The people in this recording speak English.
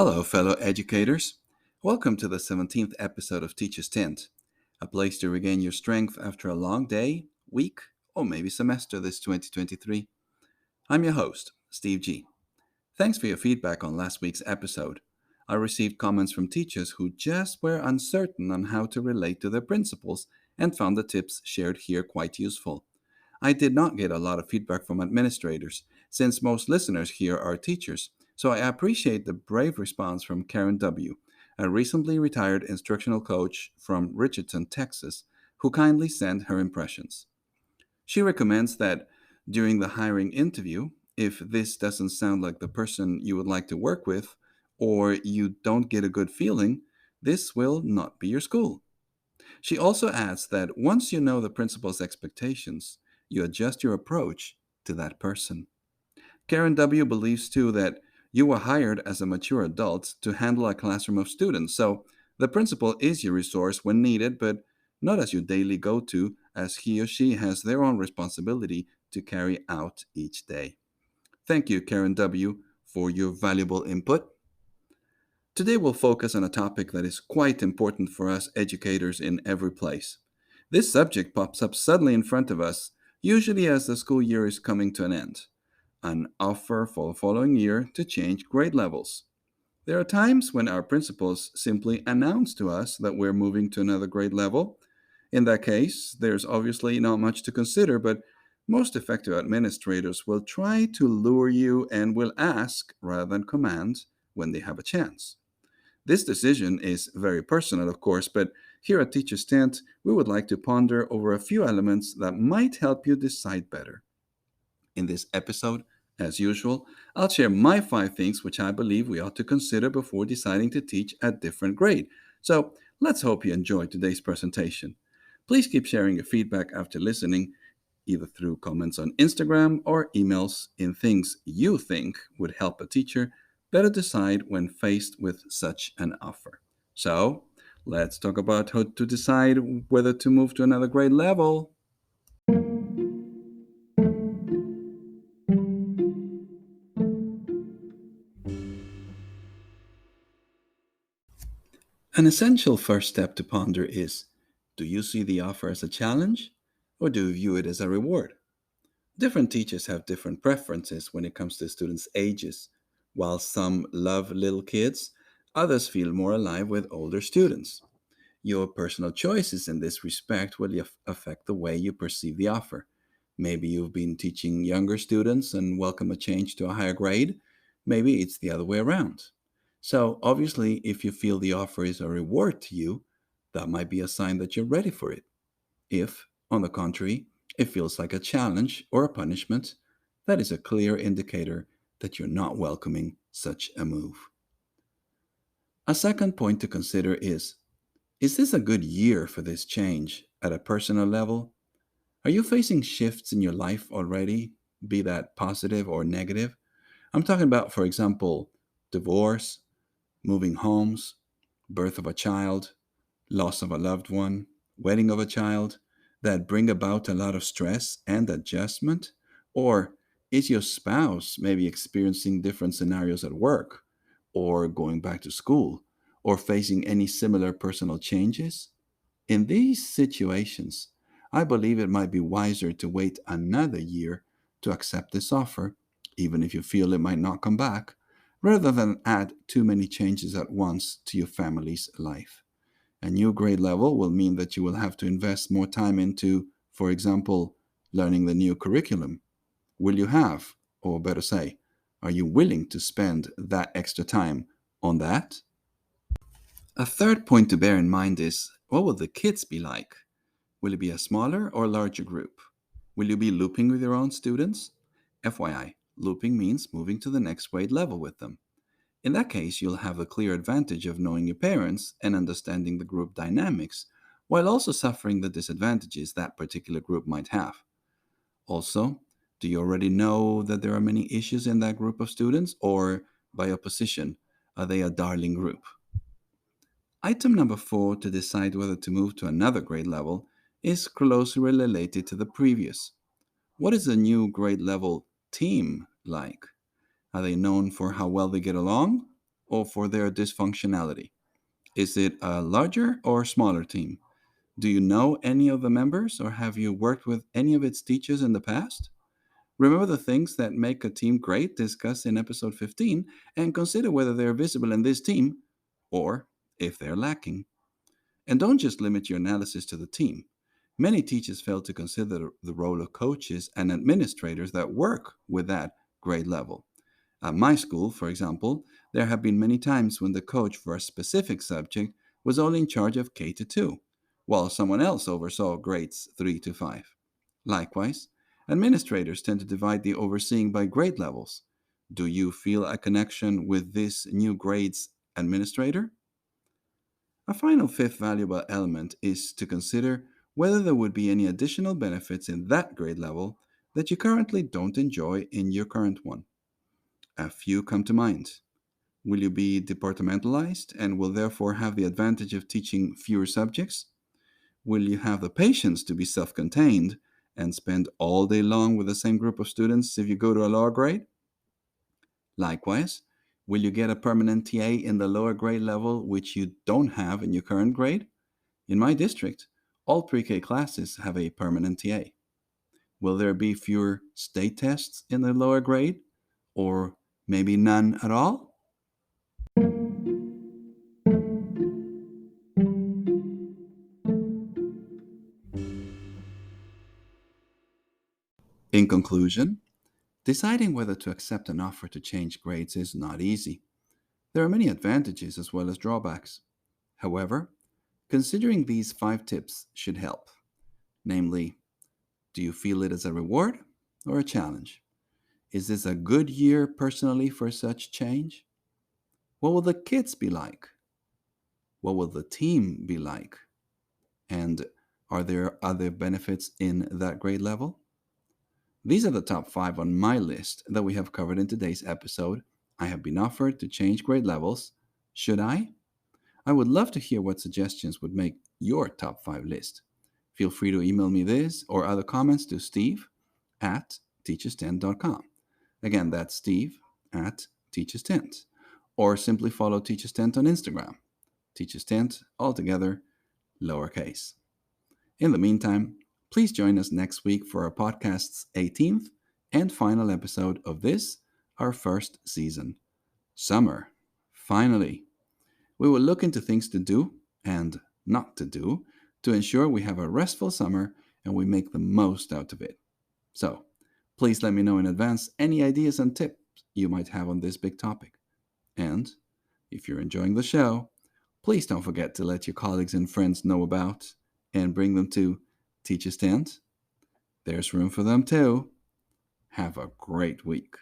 Hello, fellow educators. Welcome to the 17th episode of Teacher's Tent, a place to regain your strength after a long day, week, or maybe semester this 2023. I'm your host, Steve G. Thanks for your feedback on last week's episode. I received comments from teachers who just were uncertain on how to relate to their principals and found the tips shared here quite useful. I did not get a lot of feedback from administrators, since most listeners here are teachers, so I appreciate the brave response from Karen W., a recently retired instructional coach from Richardson, Texas, who kindly sent her impressions. She recommends that during the hiring interview, if this doesn't sound like the person you would like to work with, or you don't get a good feeling, this will not be your school. She also adds that once you know the principal's expectations, you adjust your approach to that person. Karen W. believes too that you were hired as a mature adult to handle a classroom of students, so the principal is your resource when needed, but not as your daily go to, as he or she has their own responsibility to carry out each day. Thank you, Karen W., for your valuable input. Today we'll focus on a topic that is quite important for us educators in every place. This subject pops up suddenly in front of us, usually as the school year is coming to an end. An offer for the following year to change grade levels. There are times when our principals simply announce to us that we're moving to another grade level. In that case, there's obviously not much to consider, but most effective administrators will try to lure you and will ask rather than command when they have a chance. This decision is very personal, of course, but here at Teacher's Tent, we would like to ponder over a few elements that might help you decide better. In this episode, as usual, I'll share my 5 things which I believe we ought to consider before deciding to teach a different grade. So let's hope you enjoyed today's presentation. Please keep sharing your feedback after listening, either through comments on Instagram or emails in things you think would help a teacher better decide when faced with such an offer. So, let's talk about how to decide whether to move to another grade level. An essential first step to ponder is, do you see the offer as a challenge or do you view it as a reward? Different teachers have different preferences when it comes to students' ages. While some love little kids, others feel more alive with older students. Your personal choices in this respect will affect the way you perceive the offer. Maybe you've been teaching younger students and welcome a change to a higher grade. Maybe it's the other way around. So, obviously, if you feel the offer is a reward to you, that might be a sign that you're ready for it. If, on the contrary, it feels like a challenge or a punishment, that is a clear indicator that you're not welcoming such a move. A second point to consider is this a good year for this change at a personal level? Are you facing shifts in your life already, be that positive or negative? I'm talking about, for example, divorce, moving homes, birth of a child, loss of a loved one, wedding of a child that bring about a lot of stress and adjustment? Or is your spouse maybe experiencing different scenarios at work, or going back to school, or facing any similar personal changes? In these situations, I believe it might be wiser to wait another year to accept this offer, even if you feel it might not come back, rather than add too many changes at once to your family's life. A new grade level will mean that you will have to invest more time into, for example, learning the new curriculum. Will you have, or better say, are you willing to spend that extra time on that? A third point to bear in mind is, what will the kids be like? Will it be a smaller or larger group? Will you be looping with your own students? FYI, looping means moving to the next grade level with them. In that case, you'll have a clear advantage of knowing your parents and understanding the group dynamics, while also suffering the disadvantages that particular group might have. Also, do you already know that there are many issues in that group of students, or by opposition, are they a darling group? Item number 4 to decide whether to move to another grade level is closely related to the previous. What is the new grade level team like? Are they known for how well they get along? or for their dysfunctionality? Is it a larger or smaller team? Do you know any of the members or have you worked with any of its teachers in the past? Remember the things that make a team great discussed in episode 15 and consider whether they're visible in this team or if they're lacking. And don't just limit your analysis to the team. Many teachers fail to consider the role of coaches and administrators that work with that grade level. At my school, for example, there have been many times when the coach for a specific subject was only in charge of K to 2, while someone else oversaw grades 3 to 5. Likewise, administrators tend to divide the overseeing by grade levels. Do you feel a connection with this new grades administrator? A final fifth valuable element is to consider whether there would be any additional benefits in that grade level that you currently don't enjoy in your current one. A few come to mind. Will you be departmentalized and will therefore have the advantage of teaching fewer subjects? Will you have the patience to be self contained and spend all day long with the same group of students if you go to a lower grade? Likewise, will you get a permanent TA in the lower grade level which you don't have in your current grade? In my district, all pre K classes have a permanent TA. Will there be fewer state tests in the lower grade? Or maybe none at all? In conclusion, deciding whether to accept an offer to change grades is not easy. There are many advantages as well as drawbacks. However, considering these 5 tips should help. Namely, do you feel it as a reward or a challenge? Is this a good year personally for such change? What will the kids be like? What will the team be like? And are there other benefits in that grade level? These are the top 5 on my list that we have covered in today's episode. I have been offered to change grade levels. Should I? I would love to hear what suggestions would make your top 5 list. Feel free to email me this or other comments to steve@teachers10.com. Again, that's steve@teachers10. Or simply follow Teachers Tent on Instagram. Teachers Tent, all together, lowercase. In the meantime, please join us next week for our podcast's 18th and final episode of this, our first season. Summer. Finally. We will look into things to do and not to do to ensure we have a restful summer and we make the most out of it. So, please let me know in advance any ideas and tips you might have on this big topic. And if you're enjoying the show, please don't forget to let your colleagues and friends know about and bring them to Teachers Tent. There's room for them too. Have a great week.